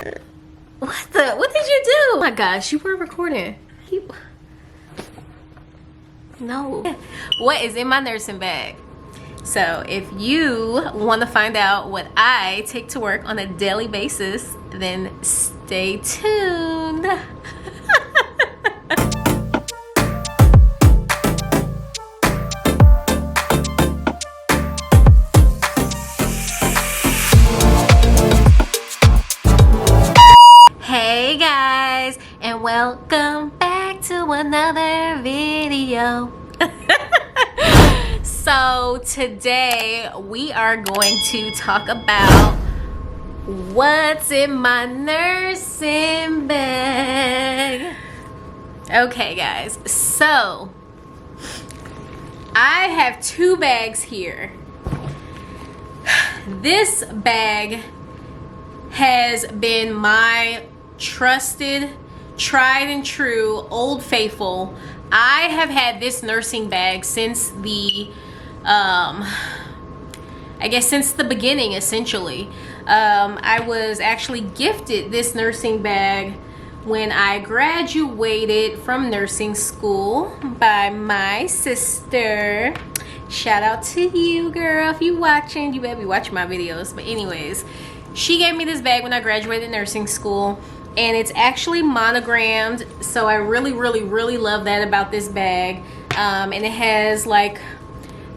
What did you do? Oh my gosh, you were recording. No. What is in my nursing bag? So if you want to find out what I take to work on a daily basis, then stay tuned. Hey guys, and welcome back to another video. So today we are going to talk about what's in my nursing bag. Okay guys, so I have two bags here. This bag has been my trusted, tried and true, old faithful. I have had this nursing bag since the I guess since the beginning, essentially. I was actually gifted this nursing bag when I graduated from nursing school by my sister. Shout out to you, girl. If you watching, you better be watching my videos. But anyways, she gave me this bag when I graduated nursing school, and it's actually monogrammed, so I really love that about this bag. And it has like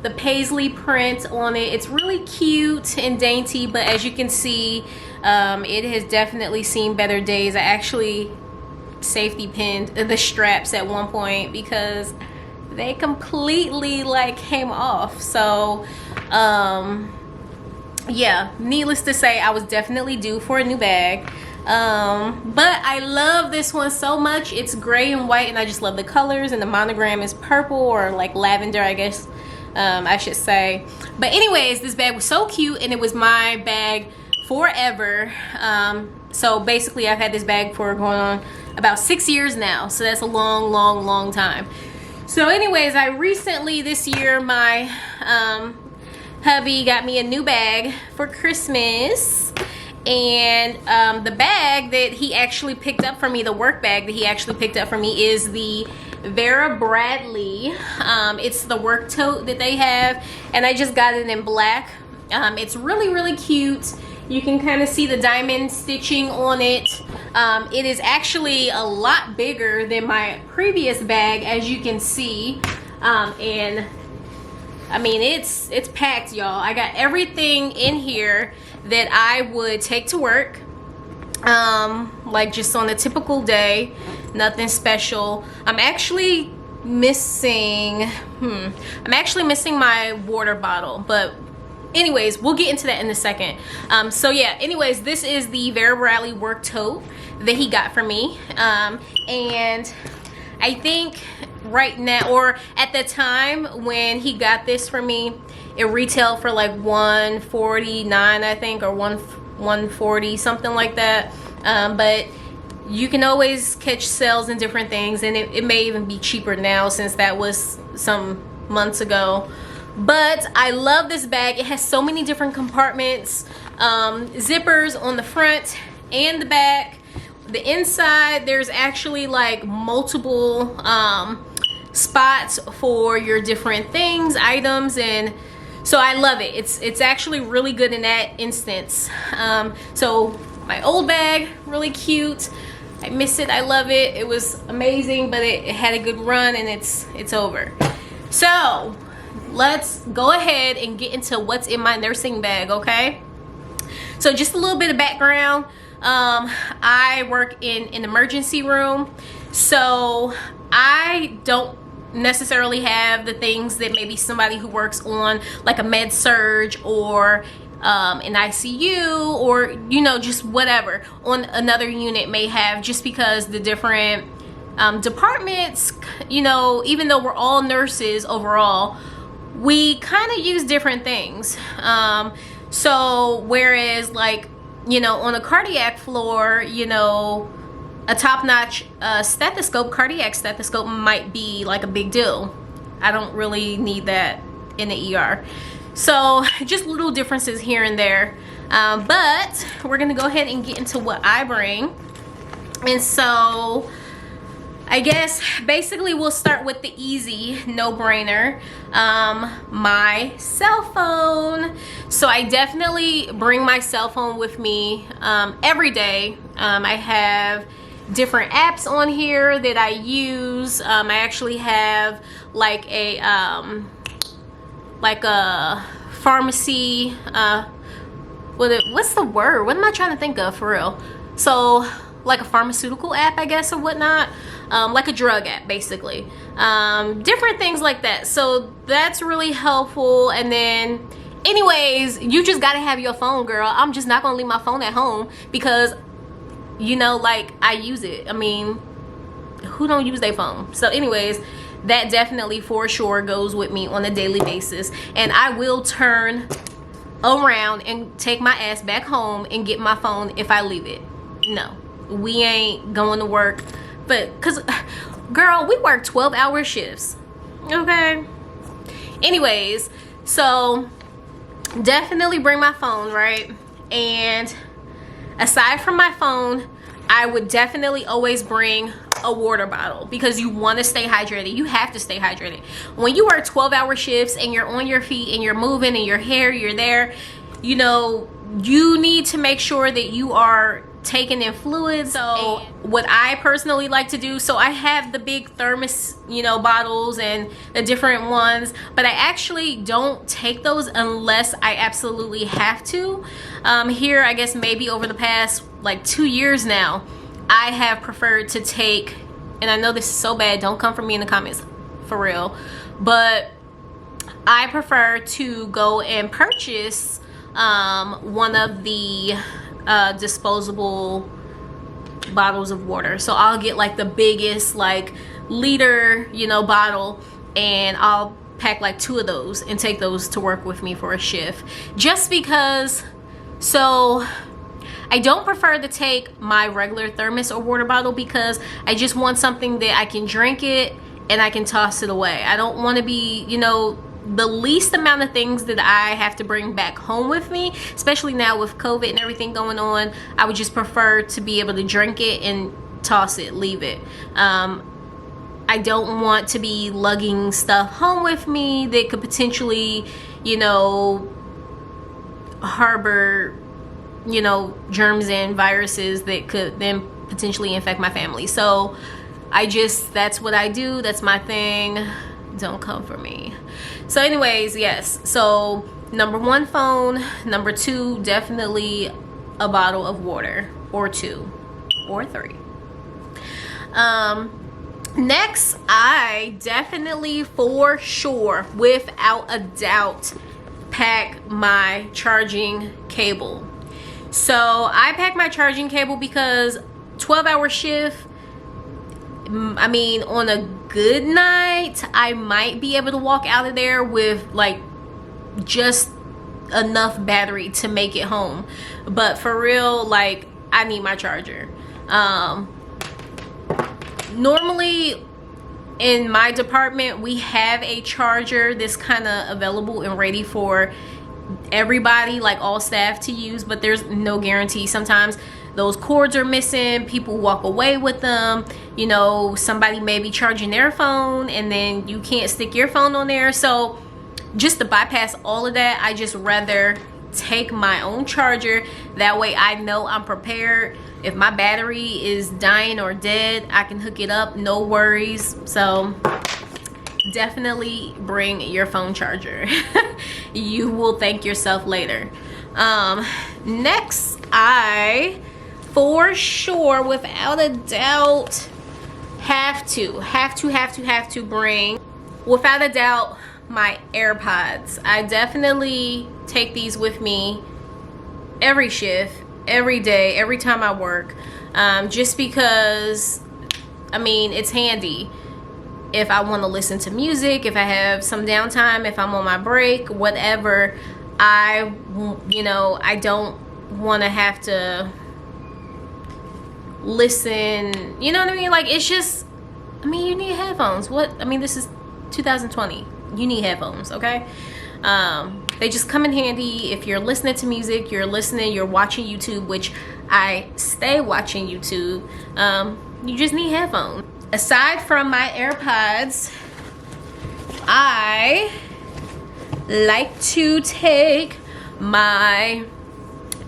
the paisley print on it. It's really cute and dainty, but as you can see, it has definitely seen better days. I actually safety pinned the straps at one point because they completely like came off. So yeah, needless to say, I was definitely due for a new bag. But I love this one so much. It's gray and white, and I just love the colors, and the monogram is purple, or like lavender, I guess I should say. But anyways, this bag was so cute, and it was my bag forever. So basically I've had this bag for going on about 6 years now, so that's a long time. So anyways, I recently this year, my hubby got me a new bag for Christmas. And the bag that he actually picked up for me, the work bag that he actually picked up for me, is the Vera Bradley. It's the work tote that they have, and I just got it in black. It's really cute. You can kind of see the diamond stitching on it. It is actually a lot bigger than my previous bag, as you can see. And I mean, it's packed, y'all. I got everything in here that I would take to work, like just on a typical day. Nothing special. I'm actually missing my water bottle, but anyways, we'll get into that in a second. So yeah, anyways, this is the Vera Bradley work tote that he got for me, and I think right now, or at the time when he got this for me, it retailed for like $149, I think, or $140, something like that. But you can always catch sales in different things, and it may even be cheaper now since that was some months ago. But I love this bag. It has so many different compartments, zippers on the front and the back. The inside, there's actually like multiple spots for your different things, items, and so I love it. It's actually really good in that instance. So my old bag, really cute. I miss it. I love it. It was amazing, but it had a good run, and it's over. So let's go ahead and get into what's in my nursing bag, okay? So just a little bit of background. I work in an emergency room, so I don't necessarily have the things that maybe somebody who works on like a med surge or an ICU, or you know, just whatever on another unit may have, just because the different departments, you know, even though we're all nurses overall, we kind of use different things. So whereas like, you know, on a cardiac floor, you know, a top-notch stethoscope, cardiac stethoscope, might be like a big deal. I don't really need that in the ER. So just little differences here and there. But we're gonna go ahead and get into what I bring. And so I guess basically we'll start with the easy no-brainer, my cell phone. So I definitely bring my cell phone with me every day. I have different apps on here that I use. I actually have like a pharmacy, what's the word? What am I trying to think of for real? So like a pharmaceutical app, I guess, or whatnot. Like a drug app, basically. Different things like that. So that's really helpful. And then anyways, you just gotta have your phone, girl. I'm just not gonna leave my phone at home because, you know, like, I use it. I mean, who don't use their phone? So anyways, that definitely for sure goes with me on a daily basis. And I will turn around and take my ass back home and get my phone if I leave it. No, we ain't going to work. But cause girl, we work 12-hour shifts, okay? Anyways, so definitely bring my phone, right? And aside from my phone, I would definitely always bring a water bottle because you want to stay hydrated. You have to stay hydrated. When you work 12-hour shifts and you're on your feet and you're moving and your hair, you're there, you know, you need to make sure that you are taking in fluids. So what I personally like to do, so I have the big thermos, you know, bottles and the different ones, but I actually don't take those unless I absolutely have to. Here, I guess maybe over the past like 2 years now, I have preferred to take, and I know this is so bad, don't come for me in the comments, for real, but I prefer to go and purchase one of the disposable bottles of water. So I'll get like the biggest like liter, you know, bottle, and I'll pack like 2 of those and take those to work with me for a shift, just because. So I don't prefer to take my regular thermos or water bottle because I just want something that I can drink it and I can toss it away. I don't want to be, you know, the least amount of things that I have to bring back home with me, especially now with COVID and everything going on. I would just prefer to be able to drink it and toss it, leave it. I don't want to be lugging stuff home with me that could potentially, you know, harbor, you know, germs and viruses that could then potentially infect my family. So that's what I do. That's my thing. Don't come for me. So anyways, yes, so number 1, phone. Number 2, definitely a bottle of water, or 2 or 3. Next, I definitely for sure, without a doubt, pack my charging cable. So I pack my charging cable because 12-hour shift, I mean, on a good night, I might be able to walk out of there with like just enough battery to make it home. But for real, like, I need my charger. Normally in my department, we have a charger that's kind of available and ready for everybody, like all staff to use, but there's no guarantee. Sometimes those cords are missing, people walk away with them, you know, somebody may be charging their phone and then you can't stick your phone on there. So just to bypass all of that, I just rather take my own charger. That way I know I'm prepared. If my battery is dying or dead, I can hook it up, no worries. So definitely bring your phone charger. You will thank yourself later. Next, I for sure, without a doubt, have to bring, without a doubt, my AirPods. I definitely take these with me every shift, every day, every time I work, just because, I mean, it's handy if I want to listen to music, if I have some downtime, if I'm on my break, whatever. I don't want to have to listen, you know what I mean? Like, it's just, I mean, you need headphones. This is 2020. You need headphones, okay? They just come in handy if you're listening to music, you're watching YouTube, which I stay watching YouTube. You just need headphones. Aside from my AirPods, I like to take my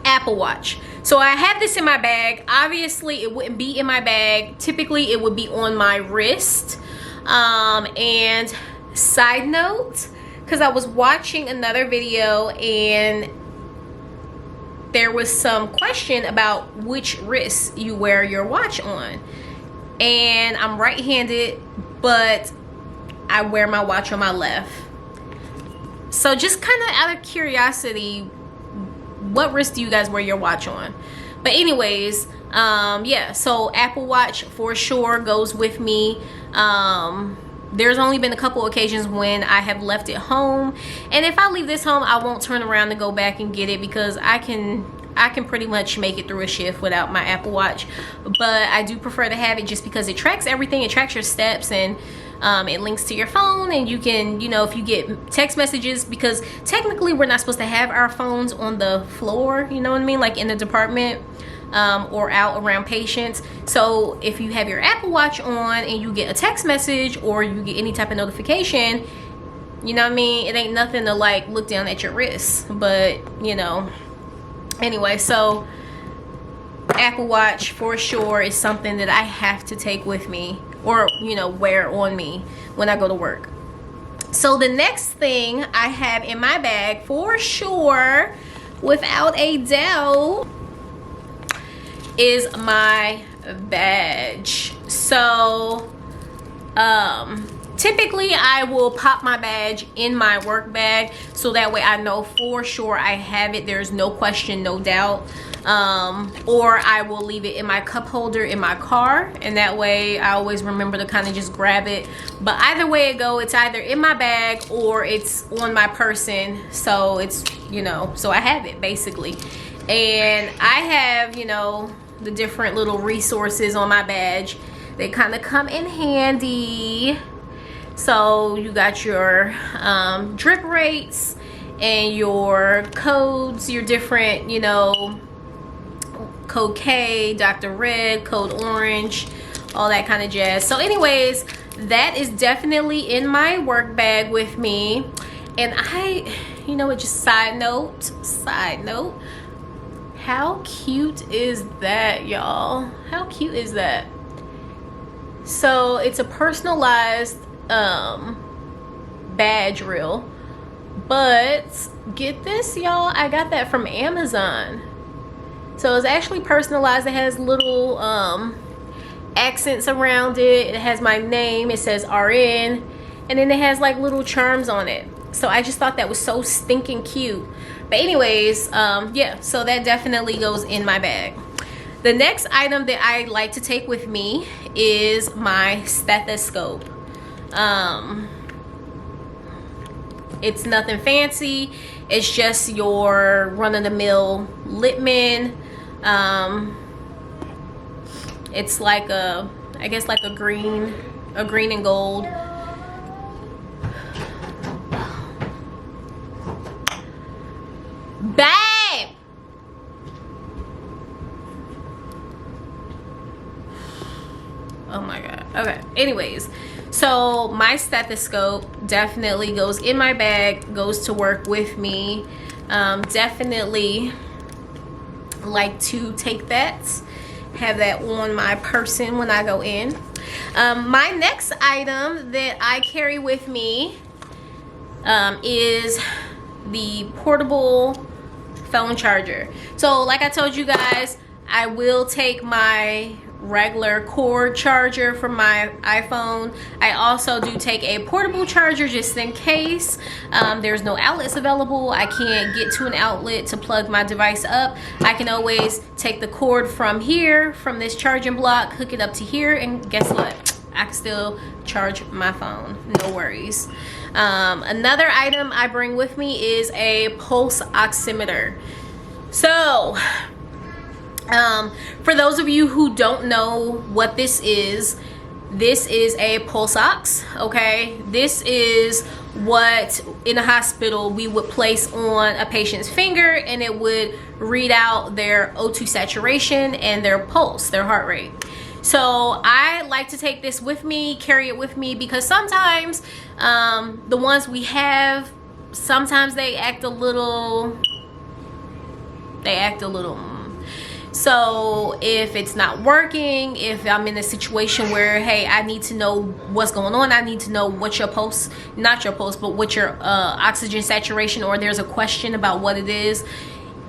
Apple Watch. So I have this in my bag. Obviously it wouldn't be in my bag. Typically it would be on my wrist. And side note, because I was watching another video and there was some question about which wrist you wear your watch on. And I'm right-handed, but I wear my watch on my left. So just kind of out of curiosity, what wrist do you guys wear your watch on? But anyways, yeah, so Apple Watch for sure goes with me. There's only been a couple occasions when I have left it home, and if I leave this home, I won't turn around and go back and get it, because I can pretty much make it through a shift without my Apple Watch. But I do prefer to have it just because it tracks everything. It tracks your steps, and it links to your phone, and you can, you know, if you get text messages, because technically we're not supposed to have our phones on the floor, you know what I mean, like in the department, or out around patients. So if you have your Apple Watch on and you get a text message or you get any type of notification, you know what I mean, it ain't nothing to like look down at your wrist. But you know, anyway, so Apple Watch for sure is something that I have to take with me, or you know, wear on me when I go to work. So the next thing I have in my bag for sure, without a doubt, is my badge. So typically I will pop my badge in my work bag, so that way I know for sure I have it. There's no question, no doubt. Or I will leave it in my cup holder in my car, and that way I always remember to kind of just grab it. But either way it go, it's either in my bag or it's on my person. So it's, you know, so I have it basically. And I have, you know, the different little resources on my badge. They kind of come in handy. So you got your drip rates and your codes, your different, you know, code K, Dr. Red, code Orange, all that kind of jazz. So anyways, that is definitely in my work bag with me. And I, you know what, just side note, how cute is that, y'all? How cute is that? So it's a personalized badge reel, but get this, y'all, I got that from Amazon. So it's actually personalized. It has little accents around it. It has my name, it says RN, and then it has like little charms on it. So I just thought that was so stinking cute. But anyways, yeah, so that definitely goes in my bag. The next item that I like to take with me is my stethoscope. It's nothing fancy. It's just your run-of-the-mill Littman. It's like a, I guess like a green and gold. Babe! Oh my god. Okay, anyways, so my stethoscope definitely goes in my bag, goes to work with me. Definitely like to take that, have that on my person when I go in. My next item that I carry with me is the portable phone charger. So like I told you guys, I will take my regular cord charger from my iPhone. I also do take a portable charger just in case there's no outlets available. I can't get to an outlet to plug my device up. I can always take the cord from here, from this charging block, hook it up to here, and guess what? I can still charge my phone, no worries. Another item I bring with me is a pulse oximeter. So for those of you who don't know what this is a pulse ox, okay? This is what in a hospital we would place on a patient's finger, and it would read out their O2 saturation and their pulse, their heart rate. So I like to take this with me, carry it with me, because sometimes the ones we have, sometimes they act a little. So if it's not working, if I'm in a situation where, hey, I need to know what's going on, I need to know what your pulse, not your pulse, but what your oxygen saturation, or there's a question about what it is,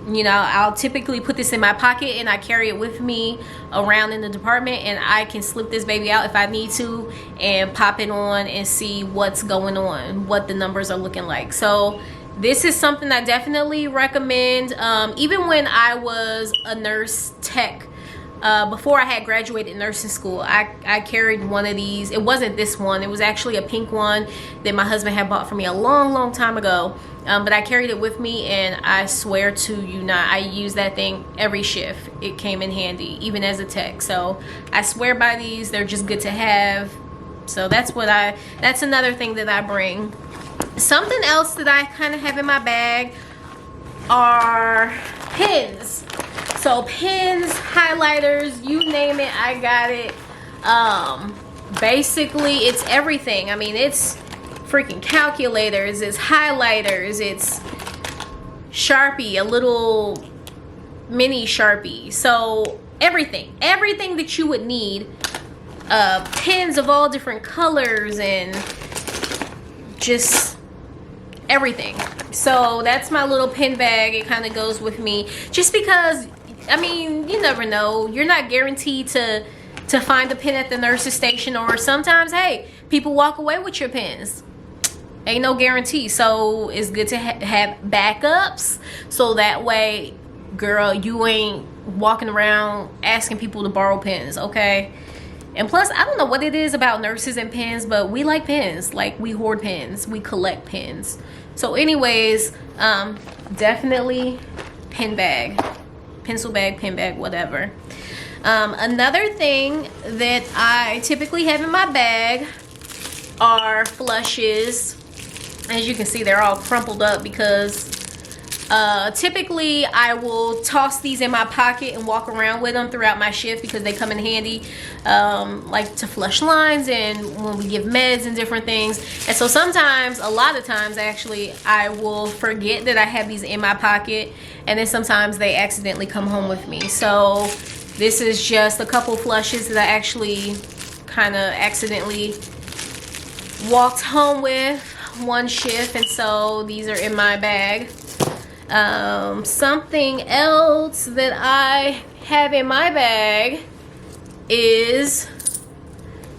you know, I'll typically put this in my pocket and I carry it with me around in the department, and I can slip this baby out if I need to and pop it on and see what's going on, what the numbers are looking like. So this is something I definitely recommend. Even when I was a nurse tech, before I had graduated nursing school, I carried one of these. It wasn't this one. It was actually a pink one that my husband had bought for me a long time ago. But I carried it with me, and I swear to you not, I use that thing every shift. It came in handy, even as a tech. So I swear by these. They're just good to have. So that's another thing that I bring. Something else that I kind of have in my bag are pens. So pens, highlighters, you name it, I got it. Basically, it's everything. I mean, it's freaking calculators, it's highlighters, it's Sharpie, a little mini Sharpie. So everything that you would need. Pens of all different colors and just everything. So that's my little pen bag. It kind of goes with me just because, I mean, you never know. You're not guaranteed to find a pen at the nurse's station, or sometimes, hey, people walk away with your pens. Ain't no guarantee. So it's good to have backups, so that way, girl, you ain't walking around asking people to borrow pens, okay? And plus, I don't know what it is about nurses and pens, but we like pens. Like, we hoard pens, we collect pens. So anyways, definitely pen bag, pencil bag, pen bag, whatever. Another thing that I typically have in my bag are flushes. As you can see, they're all crumpled up because typically I will toss these in my pocket and walk around with them throughout my shift because they come in handy, like to flush lines and when we give meds and different things. And so sometimes, a lot of times actually, I will forget that I have these in my pocket, and then sometimes they accidentally come home with me. So this is just a couple flushes that I actually kind of accidentally walked home with one shift, and so these are in my bag. Something else that I have in my bag is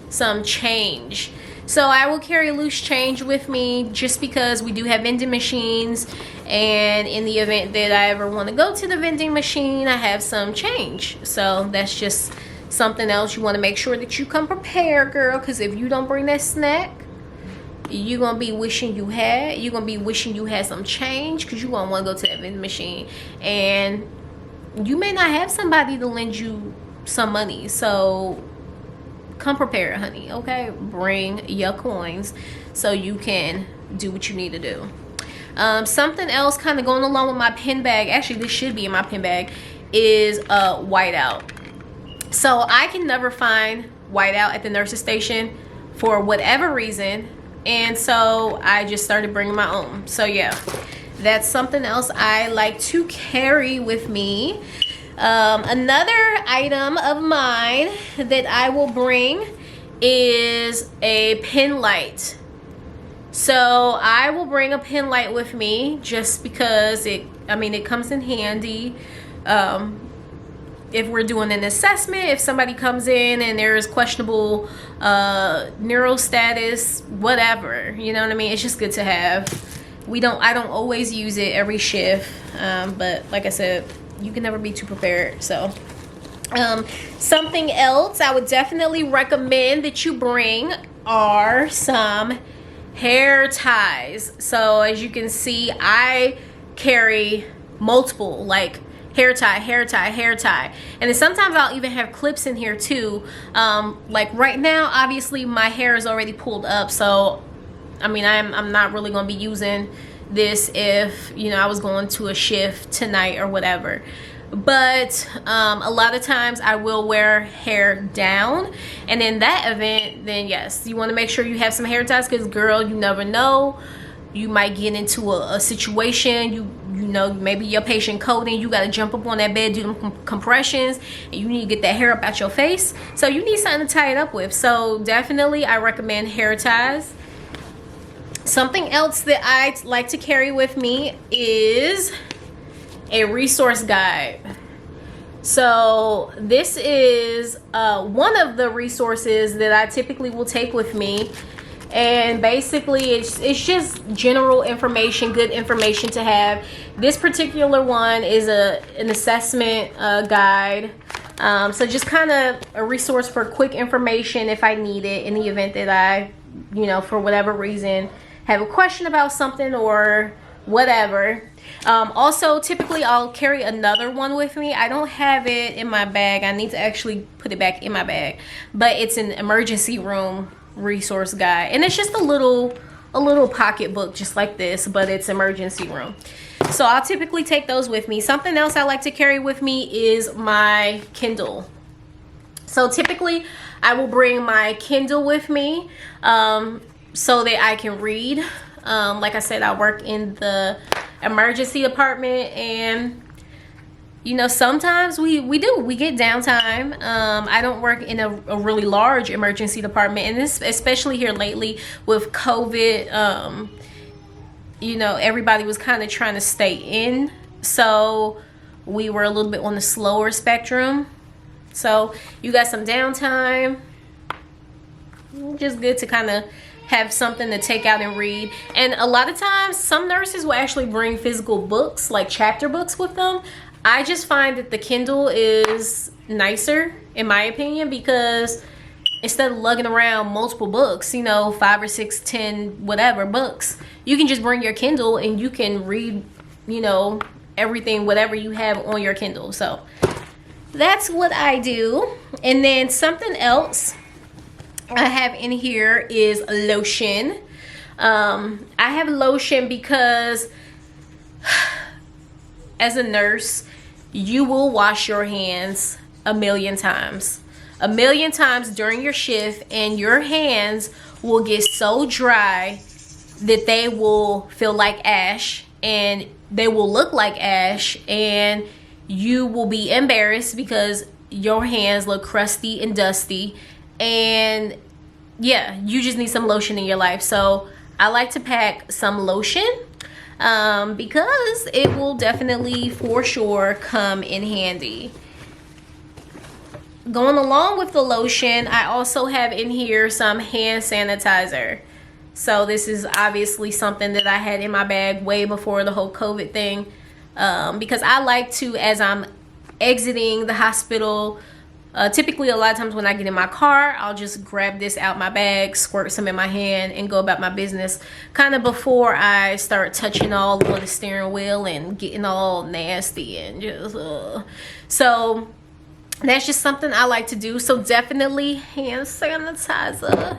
some change. So I will carry loose change with me just because we do have vending machines, and in the event that I ever want to go to the vending machine, I have some change. So that's just something else you want to make sure that you come prepared, girl, because if you don't bring that snack, you're gonna be wishing you had. You're gonna be wishing you had some change, because you're gonna want to go to that vending machine, and you may not have somebody to lend you some money. So come prepared, honey, okay? Bring your coins so you can do what you need to do. Something else kind of going along with my pen bag, actually this should be in my pen bag, is Whiteout. So I can never find Whiteout at the nurse's station for whatever reason, and so I just started bringing my own. So yeah, that's something else I like to carry with me. Another item of mine that I will bring is a pen light. So I will bring a pen light with me just because it comes in handy. If we're doing an assessment, if somebody comes in and there is questionable neural status, whatever, you know what I mean? It's just good to have. I don't always use it every shift, but like I said, you can never be too prepared. So something else I would definitely recommend that you bring are some hair ties. So as you can see, I carry multiple, like hair tie, hair tie, hair tie, and then sometimes I'll even have clips in here too. Like right now, obviously my hair is already pulled up, so I mean, I'm not really going to be using this if, you know, I was going to a shift tonight or whatever. But a lot of times I will wear hair down, and in that event, then yes, you want to make sure you have some hair ties, because girl, you never know, you might get into a situation, you know, maybe your patient coding, you got to jump up on that bed, do them compressions, and you need to get that hair up out your face, so you need something to tie it up with. So definitely I recommend hair ties. Something else that I like to carry with me is a resource guide. So this is one of the resources that I typically will take with me, and basically it's just general information, good information to have. This particular one is an assessment guide, so just kind of a resource for quick information if I need it in the event that I, you know, for whatever reason have a question about something or whatever. Also, typically I'll carry another one with me. I don't have it in my bag. I need to actually put it back in my bag, but it's an emergency room resource guide, and it's just a little pocket book just like this, but it's emergency room. So I'll typically take those with me. Something else I like to carry with me is my Kindle. So typically I will bring my Kindle with me so that I can read. Like I said, I work in the emergency department, and you know, sometimes we get downtime. I don't work in a really large emergency department, and this, especially here lately with COVID, you know, everybody was kind of trying to stay in, so we were a little bit on the slower spectrum. So you got some downtime, just good to kind of have something to take out and read. And a lot of times some nurses will actually bring physical books, like chapter books, with them. I just find that the Kindle is nicer in my opinion, because instead of lugging around multiple books, you know, 5 or 6, 10 whatever books, you can just bring your Kindle and you can read, you know, everything, whatever you have on your Kindle. So that's what I do. And then something else I have in here is lotion. I have lotion because as a nurse, you will wash your hands a million times during your shift, and your hands will get so dry that they will feel like ash, and they will look like ash, and you will be embarrassed because your hands look crusty and dusty. And yeah, you just need some lotion in your life. So I like to pack some lotion because it will definitely for sure come in handy. Going along with the lotion, I also have in here some hand sanitizer. So this is obviously something that I had in my bag way before the whole COVID thing, because I like to, as I'm exiting the hospital, typically a lot of times when I get in my car, I'll just grab this out my bag, squirt some in my hand, and go about my business, kind of before I start touching all on the steering wheel and getting all nasty and just so that's just something I like to do. So definitely hand sanitizer.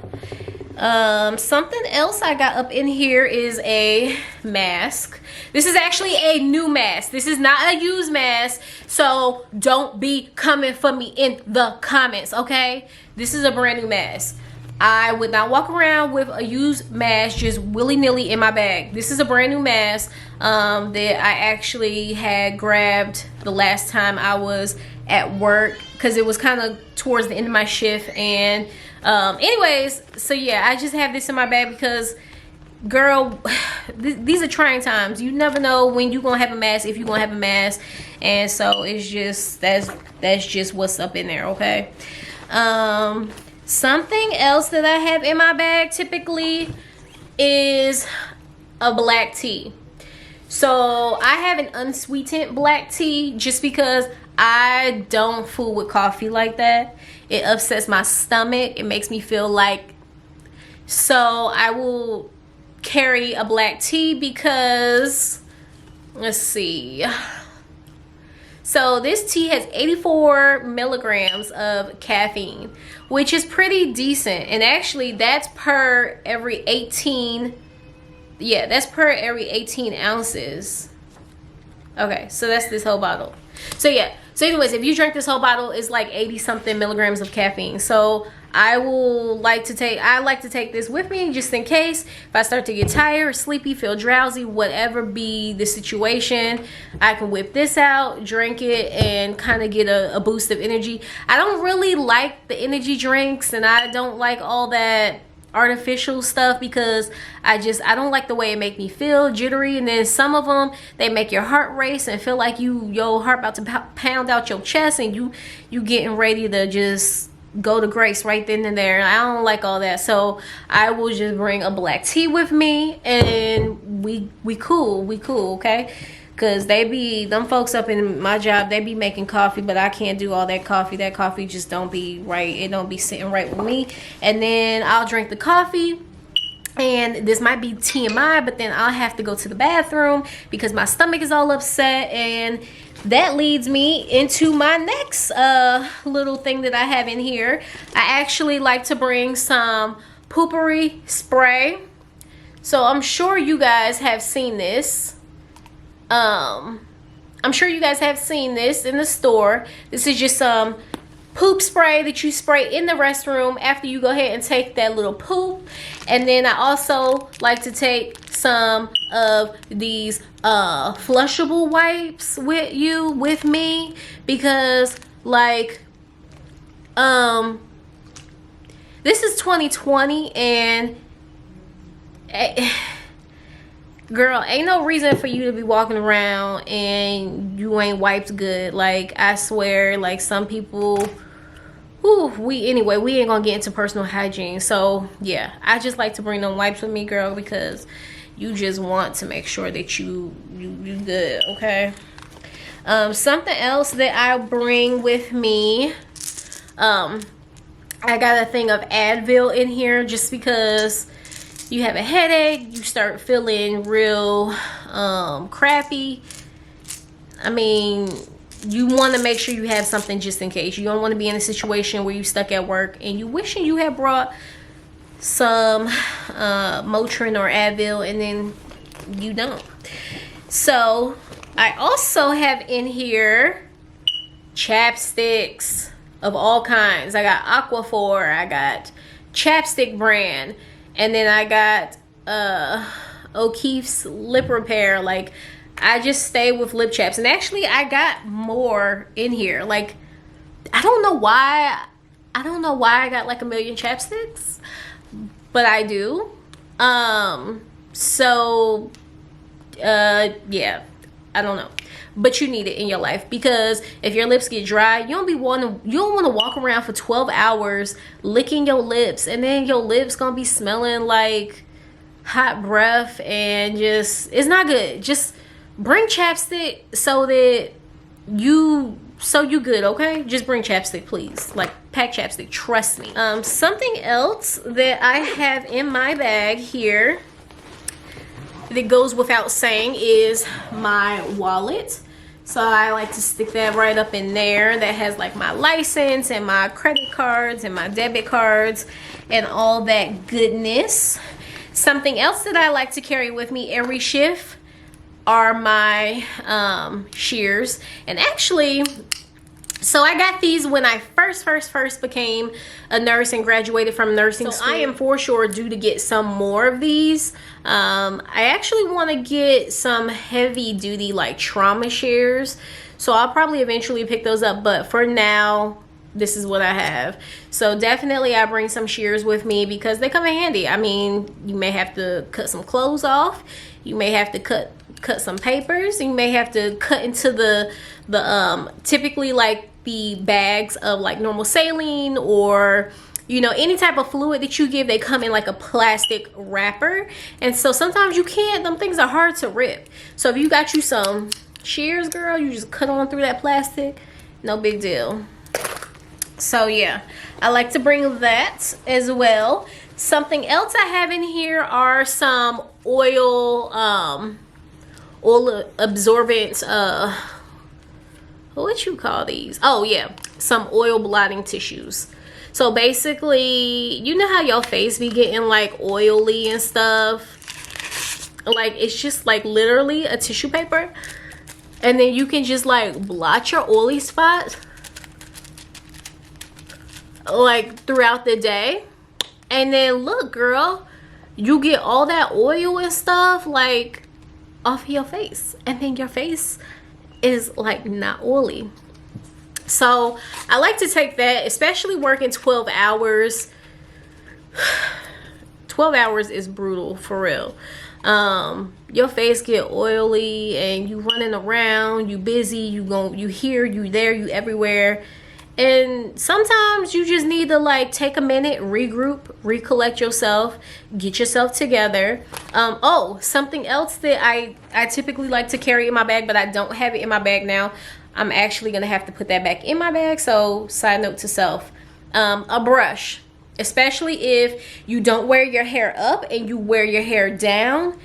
Something else I got up in here is a mask. This is actually a new mask. This is not a used mask, so don't be coming for me in the comments, okay? This is a brand new mask. I would not walk around with a used mask just willy-nilly in my bag. This is a brand new mask that I actually had grabbed the last time I was at work, because it was kind of towards the end of my shift. And anyways, so yeah, I just have this in my bag because, girl, these are trying times. You never know when you're gonna have a mask, if you're gonna have a mask, and so it's just that's just what's up in there, okay? Something else that I have in my bag typically is a black tea. So I have an unsweetened black tea just because I don't fool with coffee like that. It upsets my stomach. It makes me feel like, so I will carry a black tea because, let's see, So this tea has 84 milligrams of caffeine, which is pretty decent. And actually that's per every 18, yeah, that's per every 18 ounces. Okay, so that's this whole bottle. So yeah, so anyways, if you drink this whole bottle, it's like 80 something milligrams of caffeine. So I like to take this with me just in case if I start to get tired, sleepy, feel drowsy, whatever be the situation, I can whip this out, drink it, and kind of get a boost of energy. I don't really like the energy drinks, and I don't like all that artificial stuff because I don't like the way it make me feel jittery. And then some of them, they make your heart race and feel like your heart about to pound out your chest, and you getting ready to just go to grace right then and there. I don't like all that, so I will just bring a black tea with me, and we cool, okay? Because them folks up in my job, they be making coffee, but I can't do all that coffee. That coffee just don't be right. It don't be sitting right with me. And then I'll drink the coffee, and this might be TMI, but then I'll have to go to the bathroom because my stomach is all upset. And that leads me into my next little thing that I have in here. I actually like to bring some poopery spray. So I'm sure you guys have seen this. I'm sure you guys have seen this in the store. This is just some poop spray that you spray in the restroom after you go ahead and take that little poop. And then I also like to take some of these flushable wipes with me because, like, this is 2020, and girl, ain't no reason for you to be walking around and you ain't wiped good. Like, I swear, like, some people, we ain't gonna get into personal hygiene. So yeah, I just like to bring them wipes with me, girl, because you just want to make sure that you good, okay? Something else that I bring with me, I got a thing of Advil in here just because you have a headache, you start feeling real crappy. I mean, you want to make sure you have something just in case. You don't want to be in a situation where you stuck at work and you wishing you had brought some Motrin or Advil, and then you don't. So I also have in here chapsticks of all kinds. I got Aquaphor, I got Chapstick brand, and then I got O'Keeffe's lip repair. Like, I just stay with lip chaps. And actually I got more in here. Like, I don't know why I got like a million chapsticks, but I do. Yeah, I don't know, but you need it in your life, because if your lips get dry, you don't want to walk around for 12 hours licking your lips, and then your lips gonna be smelling like hot breath, and just, it's not good. Just bring chapstick so you good, okay? Just bring chapstick, please. Like, pack chapstick, trust me. Something else that I have in my bag here that goes without saying is my wallet. So I like to stick that right up in there. That has like my license and my credit cards and my debit cards and all that goodness. Something else that I like to carry with me every shift are my shears. And actually, so I got these when I first became a nurse and graduated from nursing school. I am for sure due to get some more of these. I actually want to get some heavy duty like trauma shears, so I'll probably eventually pick those up, but for now this is what I have. So definitely I bring some shears with me because they come in handy. I mean, you may have to cut some clothes off, you may have to cut some papers, you may have to cut into the typically like the bags of like normal saline, or you know, any type of fluid that you give, they come in like a plastic wrapper, and so sometimes you can't, them things are hard to rip. So if you got you some shears, girl, you just cut on through that plastic, no big deal. So yeah, I like to bring that as well. Something else I have in here are some oil absorbent what you call these? Oh yeah, some oil blotting tissues. So basically, you know how your face be getting like oily and stuff? Like, it's just like literally a tissue paper, and then you can just like blot your oily spots like throughout the day. And then look, girl, you get all that oil and stuff like off your face, and then your face is like not oily. So I like to take that, especially working 12 hours. 12 hours is brutal, for real. Your face get oily and you running around, you busy, you here, you there, you everywhere. And sometimes you just need to like take a minute, regroup, recollect yourself, get yourself together. Oh, something else that I typically like to carry in my bag, but I don't have it in my bag now. I'm actually gonna have to put that back in my bag. So side note to self, a brush, especially if you don't wear your hair up and you wear your hair down,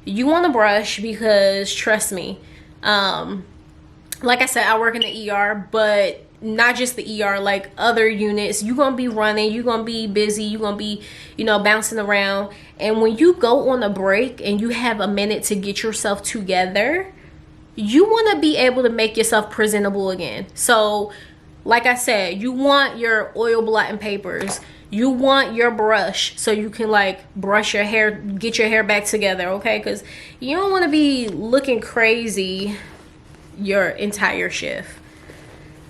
you want a brush, because trust me, like I said, I work in the ER, but not just the ER, like other units, you're gonna be running, you're gonna be busy, you're gonna be, you know, bouncing around. And when you go on a break and you have a minute to get yourself together, you want to be able to make yourself presentable again. So like I said, you want your oil blotting papers, you want your brush, so you can like brush your hair, get your hair back together, okay? Because you don't want to be looking crazy your entire shift.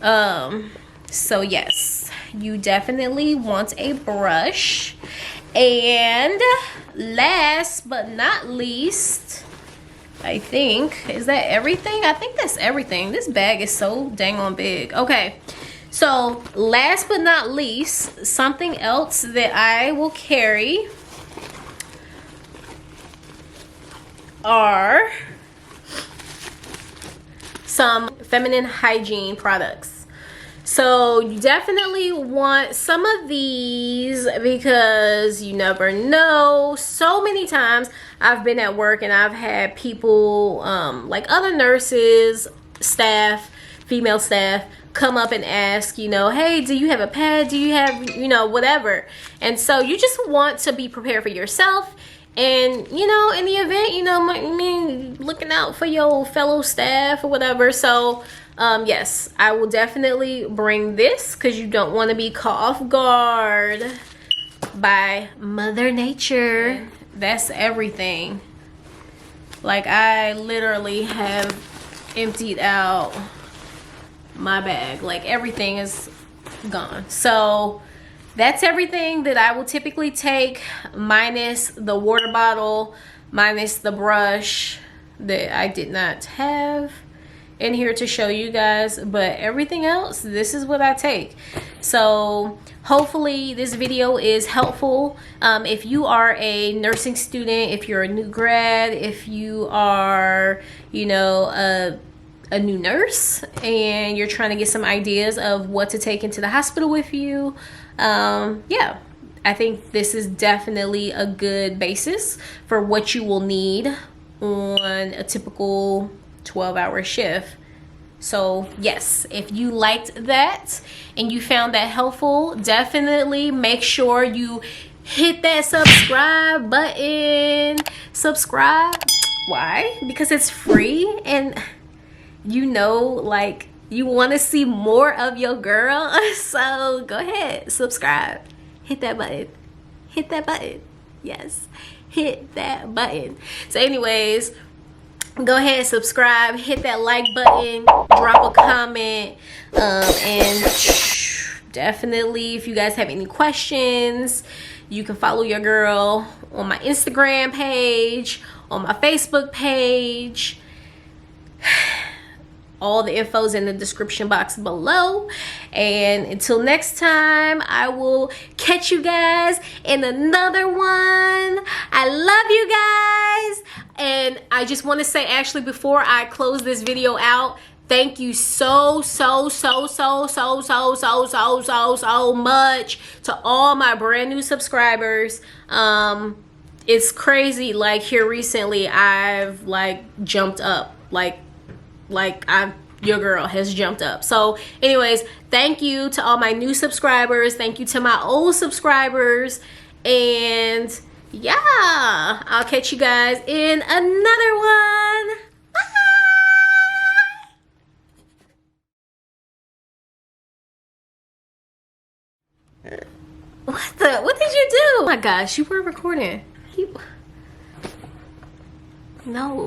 So yes, you definitely want a brush. And last but not least, I think, is that everything? I think that's everything. This bag is so dang on big. Okay, so last but not least, something else that I will carry are some feminine hygiene products. So you definitely want some of these, because you never know. So many times I've been at work and I've had people, like other nurses, staff, female staff, come up and ask, you know, hey, do you have a pad? Do you have, you know, whatever. And so you just want to be prepared for yourself. And, you know, in the event, you know, I mean, looking out for your fellow staff or whatever. So, yes, I will definitely bring this, because you don't want to be caught off guard by Mother Nature. That's everything. Like, I literally have emptied out my bag. Like, everything is gone. So that's everything that I will typically take, minus the water bottle, minus the brush that I did not have in here to show you guys. But everything else, this is what I take. So hopefully this video is helpful. If you are a nursing student, if you're a new grad, if you are, you know, a new nurse and you're trying to get some ideas of what to take into the hospital with you, yeah, I think this is definitely a good basis for what you will need on a typical 12-hour shift. So yes, if you liked that and you found that helpful, definitely make sure you hit that subscribe button. Subscribe. Why? Because it's free, and you know, like, you want to see more of your girl. So go ahead, subscribe, hit that button, hit that button. Yes, hit that button. So anyways, go ahead, subscribe, hit that like button, drop a comment, and definitely, if you guys have any questions, you can follow your girl on my Instagram page, on my Facebook page. All the info's in the description box below. And until next time, I will catch you guys in another one. I love you guys. And I just want to say, actually, before I close this video out, thank you so much to all my brand new subscribers. It's crazy. Like, here recently, I've like jumped up. Like your girl has jumped up. So anyways, thank you to all my new subscribers. Thank you to my old subscribers. And yeah, I'll catch you guys in another one. Bye. What did you do? Oh my gosh, you were recording. No.